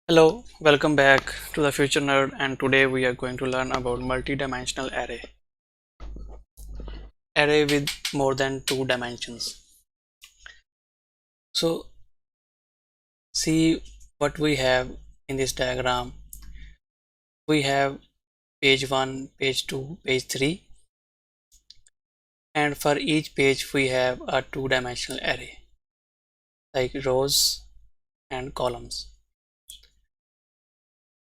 Hello, welcome back to the Future Nerd, and today we are going to learn about multi-dimensional array with more than two dimensions. So see what we have in this diagram. We have page 1, page 2, page 3, and for each page we have a two-dimensional array like rows and columns.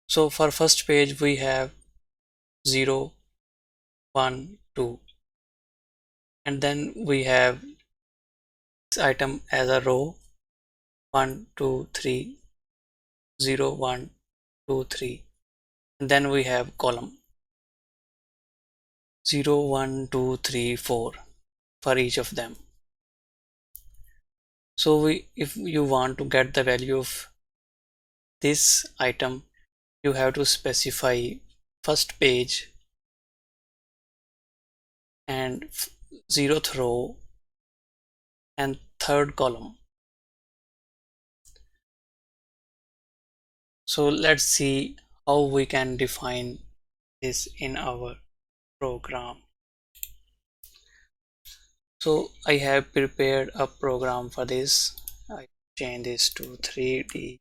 So for first page we have 0, 1, 2, and then we have this item as a row 1, 2, 3, 0, 1, 2, 3, and then we have column 0, 1, 2, 3, 4 for each of them. So if you want to get the value of this item, you have to specify first page and 0th row and third column. So let's see how we can define this in our program. So I have prepared a program for this. I change this to 3D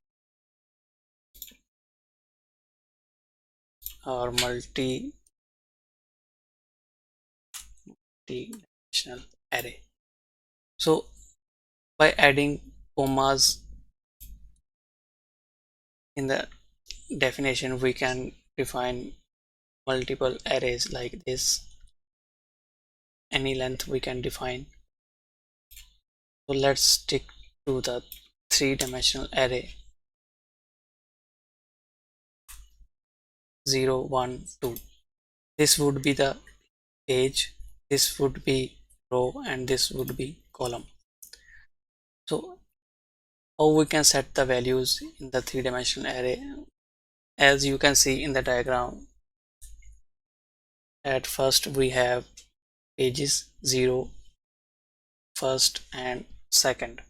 or multi-dimensional array. So by adding commas in the definition, we can define multiple arrays like this. Any length we can define. So let's stick to the three-dimensional array 0, 1, 2. This would be the page, this would be row, and this would be column. So how we can set the values in the three-dimensional array? As you can see in the diagram, at first we have pages 0, first and second.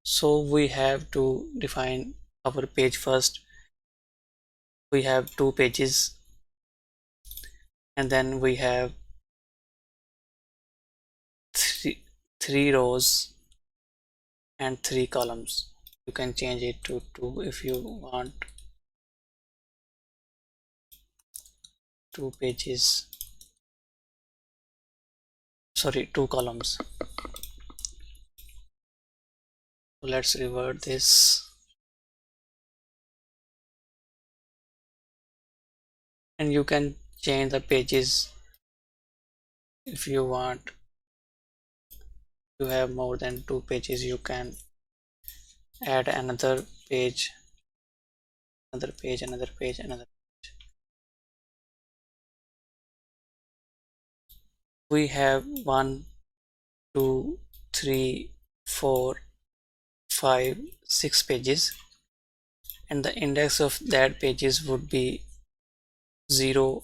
So we have to define our page first. We have two pages, and then we have three rows and three columns. You can change it to 2 if you want. Two pages, sorry, two columns. So let's revert this, and you can change the pages if you want. You have more than two pages, you can add another page, another page, another page, another page. We have 1, 2, 3, 4, 5, 6 pages, and the index of that pages would be 0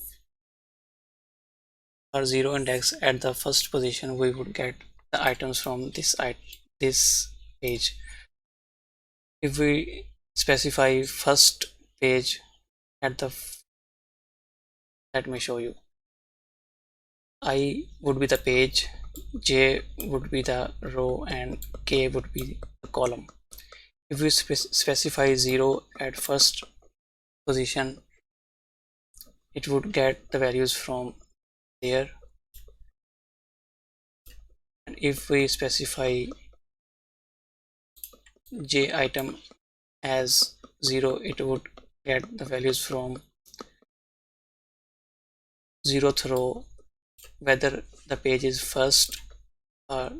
or 0 index. At the first position we would get the items from this page. If we specify first page at the let me show you. I would be the page, J would be the row, and K would be the column. If we specify 0 at first position, it would get the values from there, and if we specify J item as 0, it would get the values from 0th row, whether the page is first or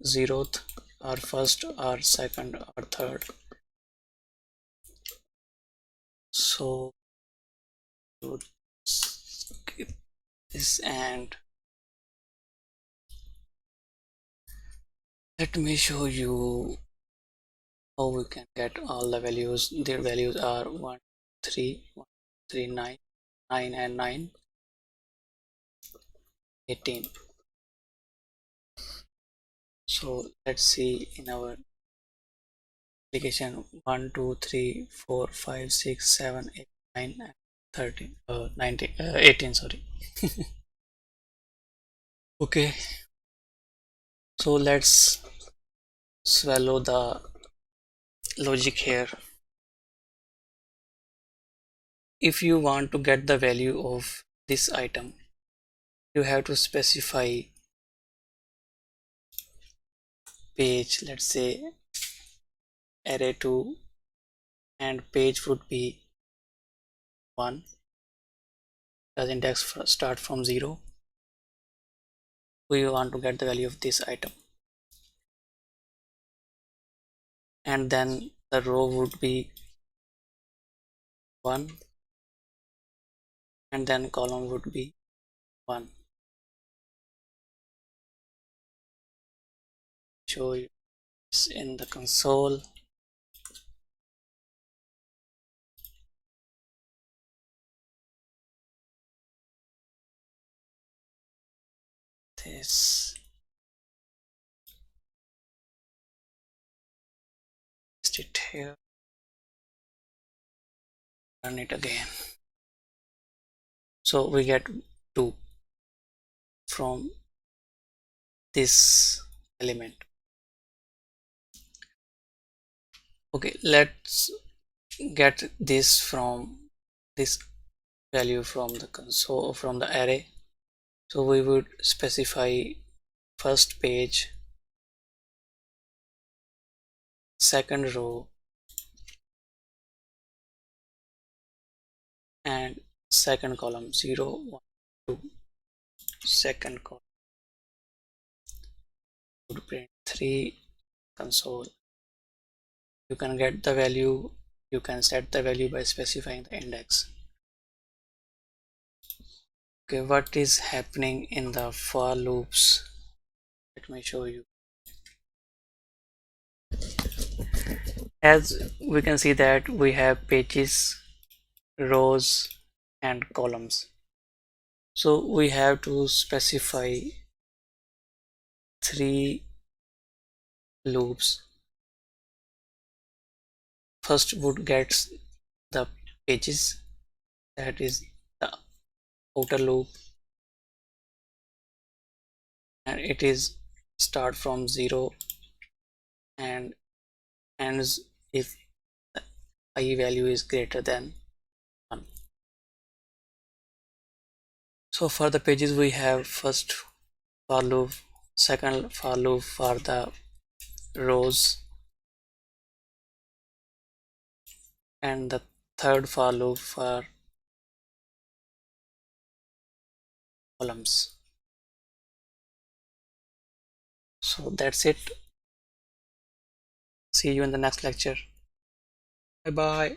0th or first or second or third. So skip this and let me show you how we can get all the values. Their values are 1, 3, 1, 3, 9, 9 and 9, 18. So let's see in our multiplication 1 2 3 4 5 6 7 8 9 and 13 19 18, sorry. Okay, so let's swallow the logic here. If you want to get the value of this item, you have to specify page, let's say array 2, and page would be 1, as index start from 0. We want to get the value of this item, and then the row would be 1, and then column would be 1. Show you this in the console. This paste it here, run it again. So we get 2 from this element. Okay, let's get this from this value from the console, from the array. So we would specify first page, second row, and second column 0 1 2. Second column would print 3 console. You can get the value, you can set the value by specifying the index. Okay, what is happening in the for loops? Let me show you. As we can see that we have pages, rows, and columns. So we have to specify 3 loops. First would get the pages, that is the outer loop, and it is start from 0 and ends if the I value is greater than 1. So for the pages we have first for loop, second for loop for the rows, and the third for loop for columns. So that's it. See you in the next lecture. Bye bye.